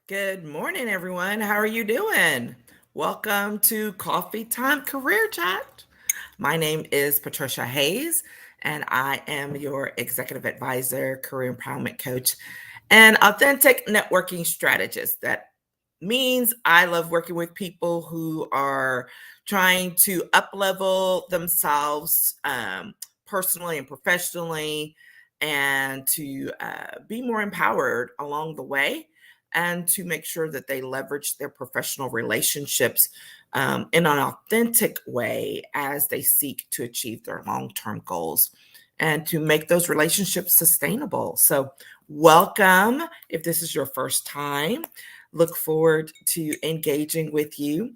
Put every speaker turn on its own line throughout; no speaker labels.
Good morning, everyone. How are you doing? Welcome to Coffee Time Career Chat. My name is Patricia Hayes, and I am your executive advisor, career empowerment coach, and authentic networking strategist. That means I love working with people who are trying to up level themselves personally and professionally, and to be more empowered along the way, and to make sure that they leverage their professional relationships in an authentic way as they seek to achieve their long term goals and to make those relationships sustainable. So, welcome if this is your first time. Look forward to engaging with you.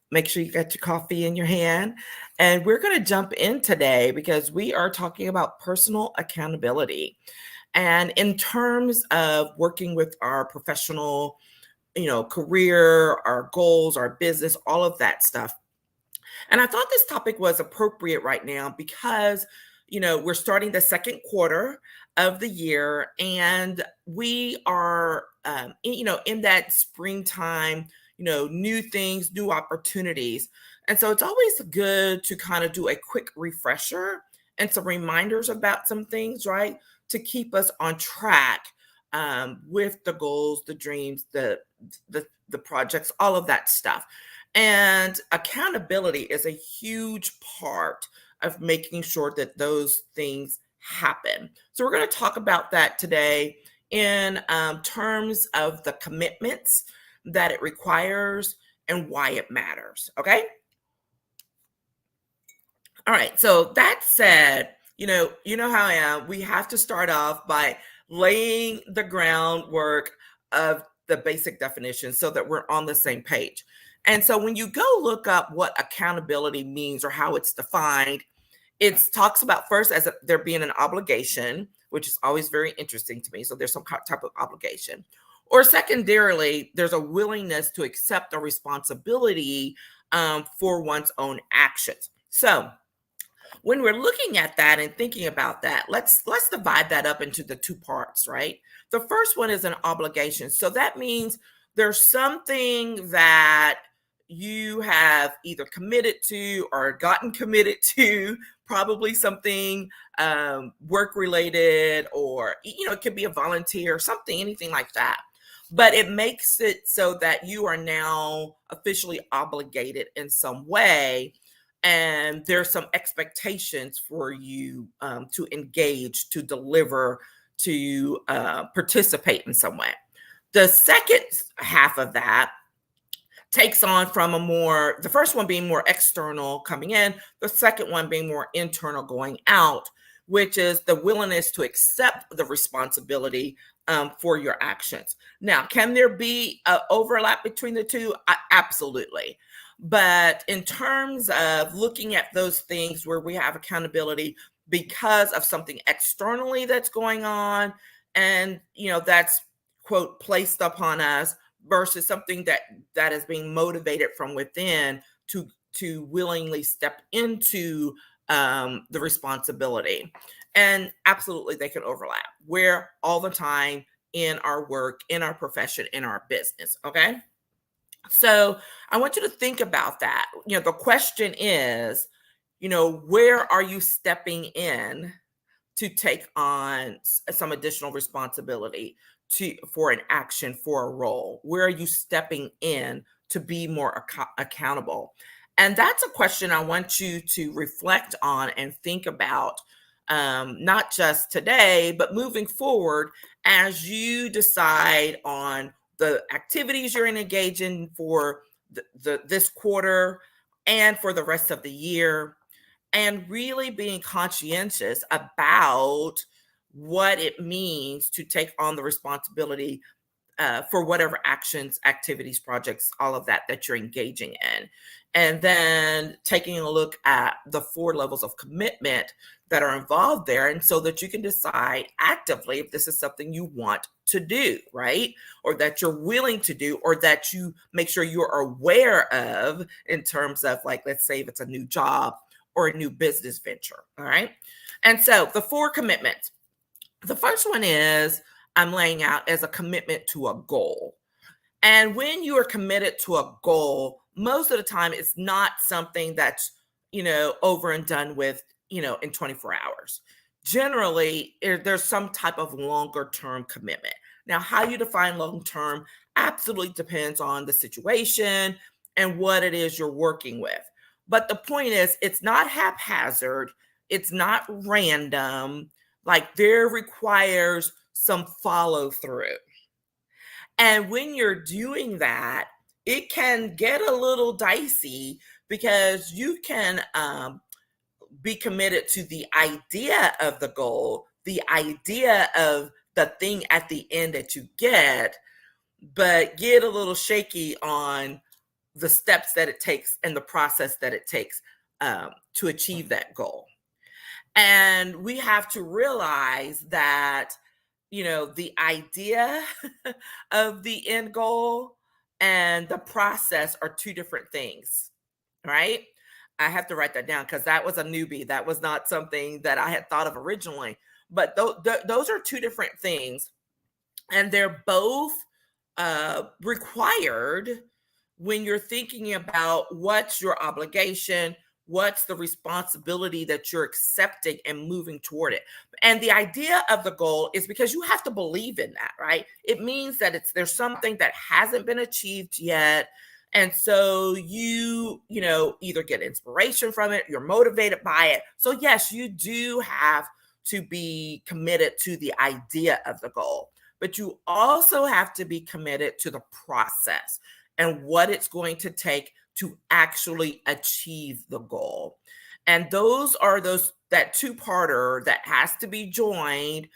Make sure you got your coffee in your hand. And we're going to jump in today because we are talking about personal accountability. And in terms of working with our professional, career, our goals, our business, all of that stuff. And I thought this topic was appropriate right now because, we're starting the second quarter of the year, and we are, in that springtime, new things, new opportunities. And so it's always good to kind of do a quick refresher and some reminders about some things, right? To keep us on track with the goals, the dreams, the projects, all of that stuff. And accountability is a huge part of making sure that those things happen. So, we're going to talk about that today in terms of the commitments that it requires and why it matters. Okay. All right. So, that said, you know how I am. We have to start off by laying the groundwork of the basic definition so that we're on the same page. And so when you go look up what accountability means or how it's defined, it talks about first as there being an obligation, which is always very interesting to me. So there's some type of obligation. Or secondarily, there's a willingness to accept a responsibility for one's own actions. So when we're looking at that and thinking about that, let's divide that up into the two parts, right? The first one is an obligation. So that means there's something that you have either committed to or gotten committed to, probably something work related, or it could be a volunteer, something, anything like that. But it makes it so that you are now officially obligated in some way, and there's some expectations for you to engage, to deliver, to participate in some way. The second half of that takes on from the first one being more external coming in, the second one being more internal going out, which is the willingness to accept the responsibility for your actions. Now, can there be an overlap between the two? Absolutely. But in terms of looking at those things where we have accountability because of something externally that's going on, and that's quote placed upon us, versus something that is being motivated from within to willingly step into the responsibility. And absolutely they can overlap. We're all the time in our work, in our profession, in our business. Okay. So I want you to think about that. The question is, where are you stepping in to take on some additional responsibility for an action, for a role? Where are you stepping in to be more accountable? And that's a question I want you to reflect on and think about, not just today, but moving forward as you decide on the activities you're engaging for this quarter and for the rest of the year, and really being conscientious about what it means to take on the responsibility for whatever actions, activities, projects, all of that you're engaging in. And then taking a look at the 4 levels of commitment that are involved there. And so that you can decide actively if this is something you want to do, right? Or that you're willing to do, or that you make sure you're aware of in terms of, like, let's say if it's a new job or a new business venture. All right. And so the 4 commitments. The first one is I'm laying out as a commitment to a goal. And when you are committed to a goal, most of the time it's not something that's, over and done with, in 24 hours. Generally, there's some type of longer term commitment. Now, how you define long term absolutely depends on the situation and what it is you're working with. But the point is, it's not haphazard, it's not random. Like, there requires some follow through. And when you're doing that, it can get a little dicey because you can be committed to the idea of the goal, the idea of the thing at the end that you get, but get a little shaky on the steps that it takes and the process that it takes to achieve that goal. And we have to realize that, the idea of the end goal and the process are two different things, right? I have to write that down because that was a newbie. That was not something that I had thought of originally. But those are two different things. And they're both required when you're thinking about what's your obligation, what's the responsibility that you're accepting and moving toward it. And the idea of the goal is because you have to believe in that, right? It means that there's something that hasn't been achieved yet. And so you either get inspiration from it, you're motivated by it. So yes, you do have to be committed to the idea of the goal, but you also have to be committed to the process and what it's going to take to actually achieve the goal. And those are that two-parter that has to be joined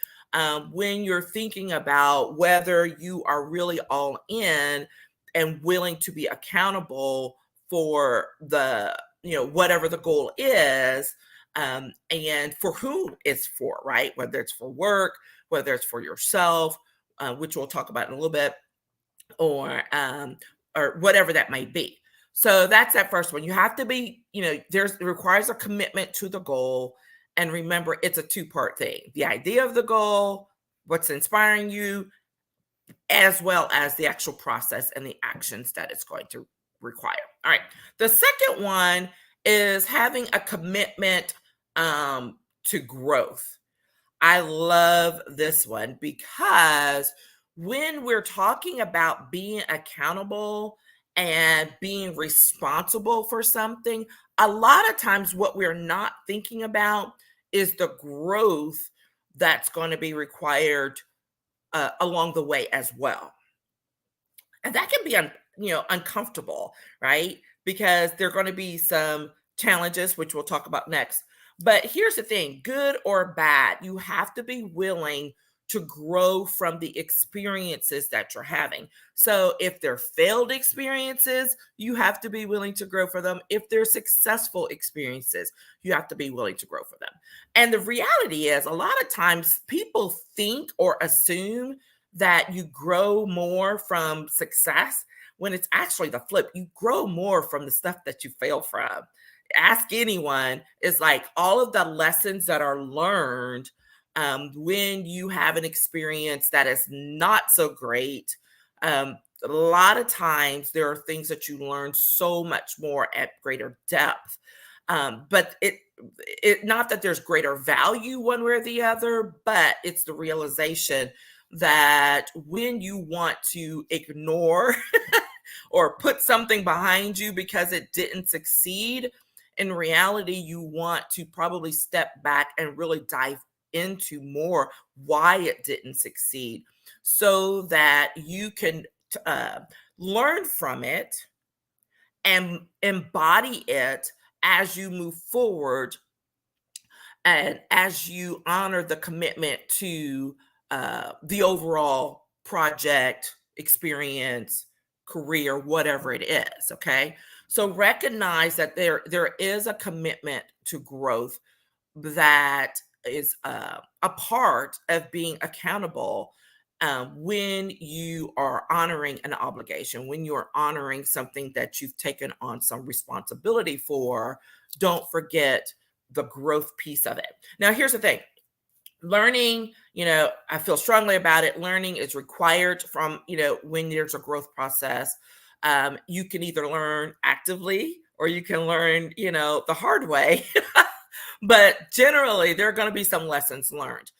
when you're thinking about whether you are really all in and willing to be accountable for the, whatever the goal is, and for who it's for, right? Whether it's for work, whether it's for yourself, which we'll talk about in a little bit, or whatever that may be. So that's that first one. You have to be, it requires a commitment to the goal. And remember, it's a two-part thing. The idea of the goal, what's inspiring you, as well as the actual process and the actions that it's going to require. All right. The second one is having a commitment to growth. I love this one because when we're talking about being accountable and being responsible for something, a lot of times what we're not thinking about is the growth that's going to be required along the way as well. And that can be uncomfortable, right? Because there are going to be some challenges, which we'll talk about next. But here's the thing, good or bad, you have to be willing to grow from the experiences that you're having. So if they're failed experiences, you have to be willing to grow for them. If they're successful experiences, you have to be willing to grow for them. And the reality is, a lot of times people think or assume that you grow more from success when it's actually the flip. You grow more from the stuff that you fail from. Ask anyone, it's like all of the lessons that are learned when you have an experience that is not so great. A lot of times there are things that you learn so much more at greater depth. But it not that there's greater value one way or the other, but it's the realization that when you want to ignore or put something behind you because it didn't succeed, in reality, you want to probably step back and really dive into more why it didn't succeed so that you can learn from it and embody it as you move forward and as you honor the commitment to the overall project, experience, career, whatever it is. Okay. So recognize that there is a commitment to growth that is a part of being accountable when you are honoring an obligation, when you are honoring something that you've taken on some responsibility for. Don't forget the growth piece of it. Now, here's the thing. Learning, I feel strongly about it. Learning is required from, when there's a growth process. You can either learn actively or you can learn, the hard way. But generally, there are going to be some lessons learned,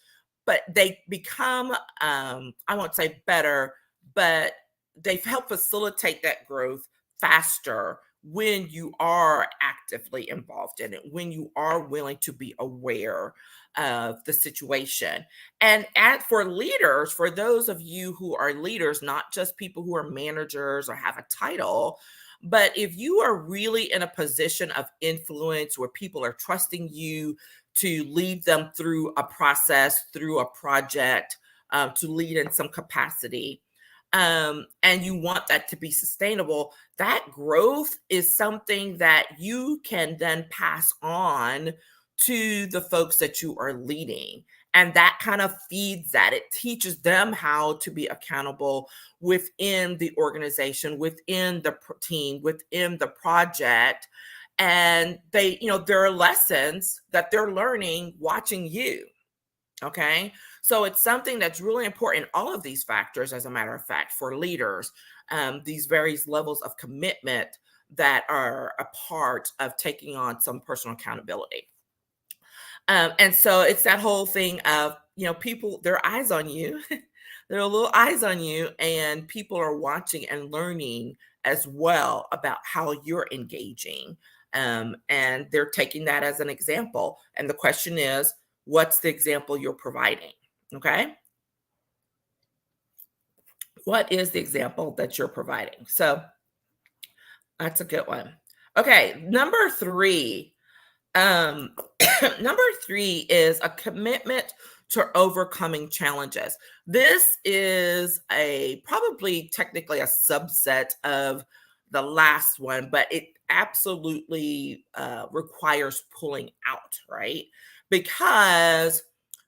but they become, I won't say better, but they help facilitate that growth faster when you are actively involved in it, when you are willing to be aware of the situation. For leaders, for those of you who are leaders, not just people who are managers or have a title, but if you are really in a position of influence where people are trusting you to lead them through a process, through a project, to lead in some capacity, and you want that to be sustainable, that growth is something that you can then pass on to the folks that you are leading. And that kind of feeds that. It teaches them how to be accountable within the organization, within the team, within the project. And there are lessons that they're learning watching you. Okay. So it's something that's really important in all of these factors, as a matter of fact, for leaders, these various levels of commitment that are a part of taking on some personal accountability. And so it's that whole thing of, people, their eyes on you, there are little eyes on you, and people are watching and learning as well about how you're engaging. And they're taking that as an example. And the question is, what's the example you're providing? Okay. What is the example that you're providing? So that's a good one. Okay. Number three. Number three is a commitment to overcoming challenges. This is probably technically a subset of the last one, but it absolutely requires pulling out, right? Because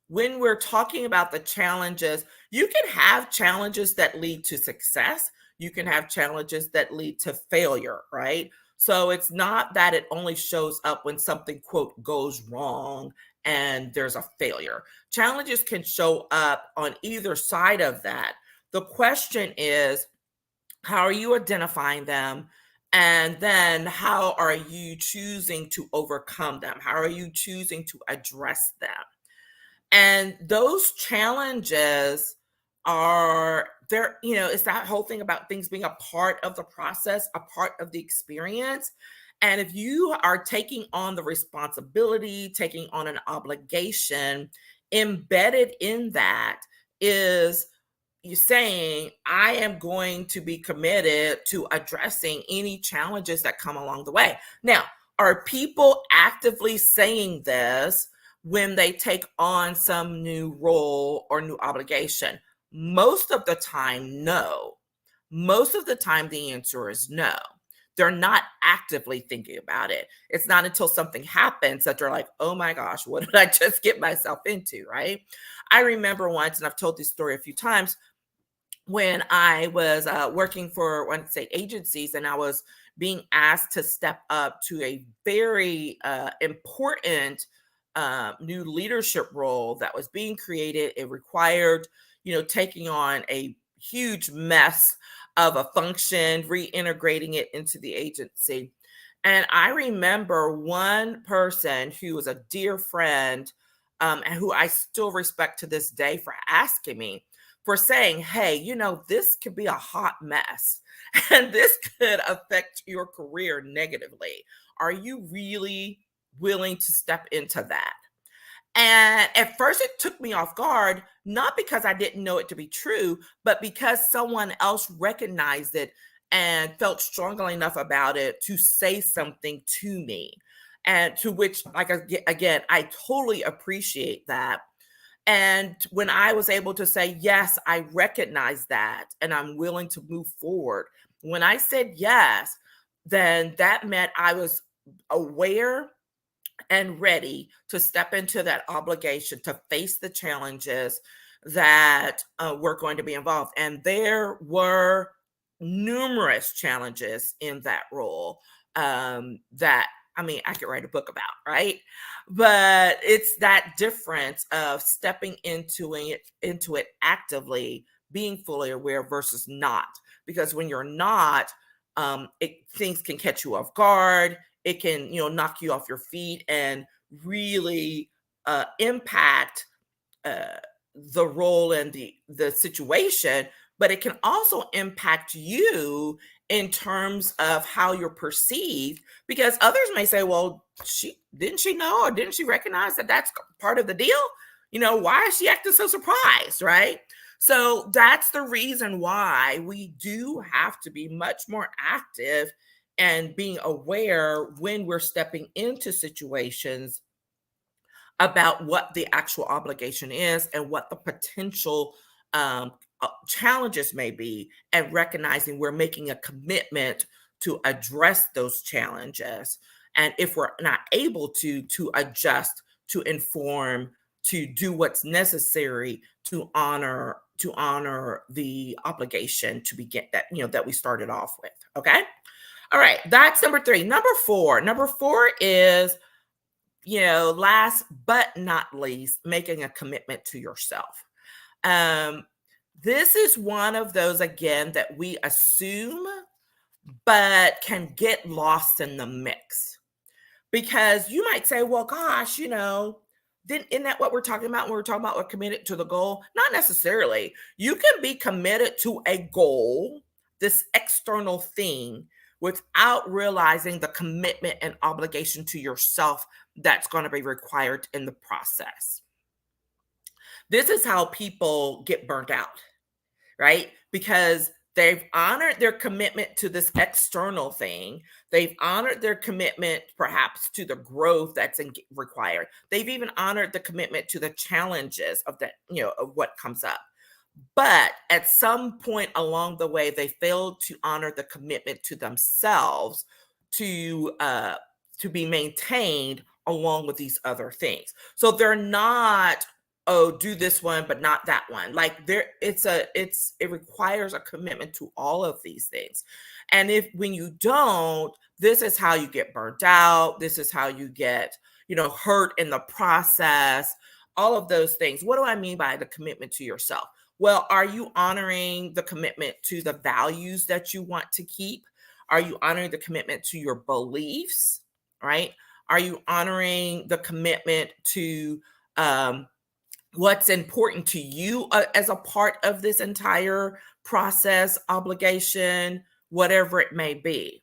when we're talking about the challenges, you can have challenges that lead to success. You can have challenges that lead to failure, right? So it's not that it only shows up when something, quote, goes wrong and there's a failure. Challenges can show up on either side of that. The question is, how are you identifying them? And then how are you choosing to overcome them? How are you choosing to address them? And those challenges are there, it's that whole thing about things being a part of the process, a part of the experience. And if you are taking on the responsibility, taking on an obligation, embedded in that is you saying, I am going to be committed to addressing any challenges that come along the way. Now, are people actively saying this when they take on some new role or new obligation? Most of the time, no. Most of the time, the answer is no. They're not actively thinking about it. It's not until something happens that they're like, oh my gosh, what did I just get myself into? Right. I remember once, and I've told this story a few times, when I was working for one state agencies, and I was being asked to step up to a very important new leadership role that was being created. It required, taking on a huge mess of a function, reintegrating it into the agency. And I remember one person who was a dear friend, and who I still respect to this day, for asking me, for saying, hey, this could be a hot mess and this could affect your career negatively. Are you really willing to step into that? And at first, it took me off guard, not because I didn't know it to be true, but because someone else recognized it and felt strongly enough about it to say something to me. And to which, like, again, I totally appreciate that. And when I was able to say, yes, I recognize that and I'm willing to move forward, when I said yes, then that meant I was aware and ready to step into that obligation to face the challenges that were going to be involved. And there were numerous challenges in that role, that I mean, I could write a book about, right? But it's that difference of stepping into it actively, being fully aware versus not. Because when you're not, things can catch you off guard. It can, knock you off your feet and really impact uh, the role and the situation, but it can also impact you in terms of how you're perceived, because others may say, well, she know, or didn't she recognize that that's part of the deal? Why is she acting so surprised, right? So that's the reason why we do have to be much more active and being aware when we're stepping into situations about what the actual obligation is and what the potential challenges may be, and recognizing we're making a commitment to address those challenges. And if we're not able to adjust, to inform, to do what's necessary to honor the obligation to begin that we started off with. Okay. All right. That's number three. Number four is, last but not least, making a commitment to yourself. Um, this is one of those, again, that we assume, but can get lost in the mix. Because you might say, well, gosh, isn't that what we're talking about when we're talking about we're committed to the goal? Not necessarily. You can be committed to a goal, this external thing, without realizing the commitment and obligation to yourself that's going to be required in the process. This is how people get burnt out, right? Because they've honored their commitment to this external thing. They've honored their commitment perhaps to the growth required. They've even honored the commitment to the challenges of that, of what comes up. But at some point along the way, they failed to honor the commitment to themselves to uh, to be maintained along with these other things. So they're not, oh, do this one but not that one. Like it requires a commitment to all of these things. And if when you don't, this is how you get burnt out. This is how you get, hurt in the process. All of those things. What do I mean by the commitment to yourself? Well, are you honoring the commitment to the values that you want to keep? Are you honoring the commitment to your beliefs? Right? Are you honoring the commitment to what's important to you as a part of this entire process, obligation, whatever it may be?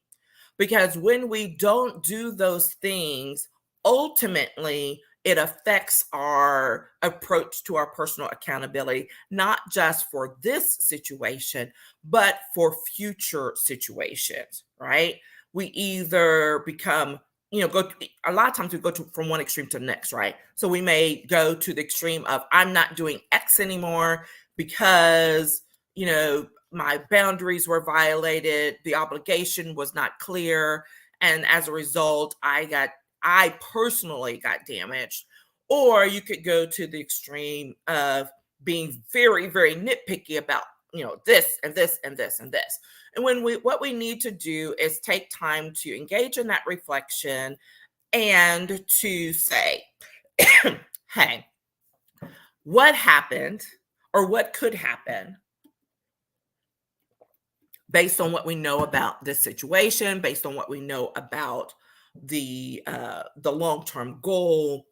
Because when we don't do those things, ultimately, it affects our approach to our personal accountability, not just for this situation, but for future situations, right? We either become, a lot of times we go from one extreme to the next, right? So we may go to the extreme of, I'm not doing X anymore because, my boundaries were violated, the obligation was not clear, and as a result, I personally got damaged. Or you could go to the extreme of being very, very nitpicky about, this and this and this and this. And what we need to do is take time to engage in that reflection and to say, hey, what happened or what could happen based on what we know about this situation, based on what we know about the long-term goal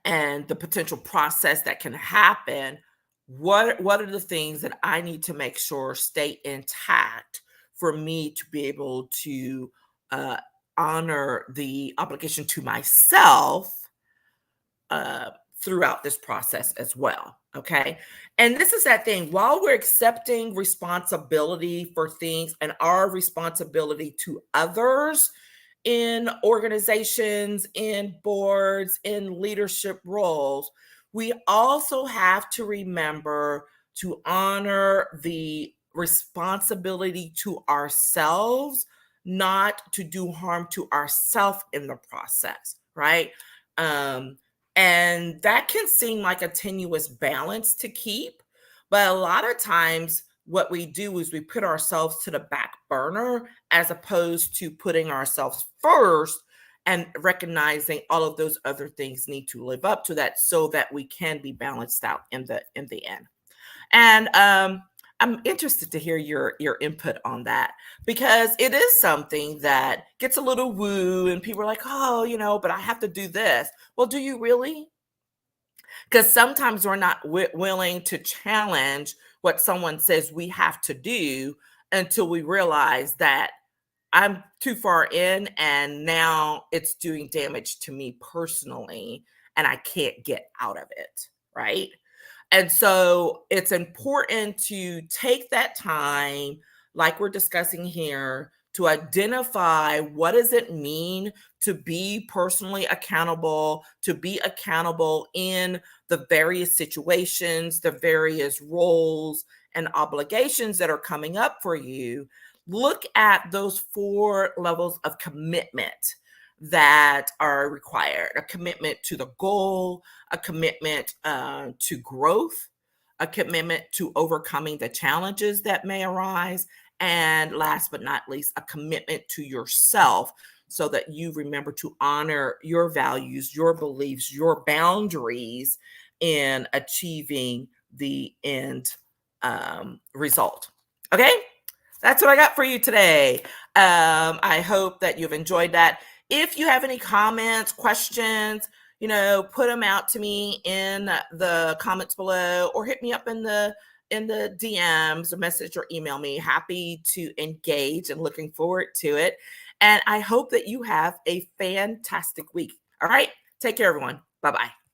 and the potential process that can happen. What are the things that I need to make sure stay intact for me to be able to uh, honor the obligation to myself uh, throughout this process as well. Okay. And this is that thing, while we're accepting responsibility for things and our responsibility to others in organizations, in boards, in leadership roles, we also have to remember to honor the responsibility to ourselves, not to do harm to ourselves in the process, right? Um, and that can seem like a tenuous balance to keep. But a lot of times, what we do is we put ourselves to the back burner as opposed to putting ourselves first and recognizing all of those other things need to live up to that so that we can be balanced out in the end. And I'm interested to hear your input on that because it is something that gets a little woo and people are like, oh, but I have to do this. Well, do you really? Because sometimes we're not willing to challenge what someone says we have to do until we realize that I'm too far in and now it's doing damage to me personally and I can't get out of it. Right. And so it's important to take that time, like we're discussing here, to identify what does it mean to be personally accountable, to be accountable in the various situations, the various roles and obligations that are coming up for you. Look at those 4 levels of commitment that are required: a commitment to the goal, a commitment to growth, a commitment to overcoming the challenges that may arise, and last but not least, a commitment to yourself so that you remember to honor your values, your beliefs, your boundaries in achieving the end result. Okay? That's what I got for you today. I hope that you've enjoyed that. If you have any comments, questions, put them out to me in the comments below or hit me up in the DMs or message or email me. Happy to engage and looking forward to it. And I hope that you have a fantastic week. All right. Take care, everyone. Bye-bye.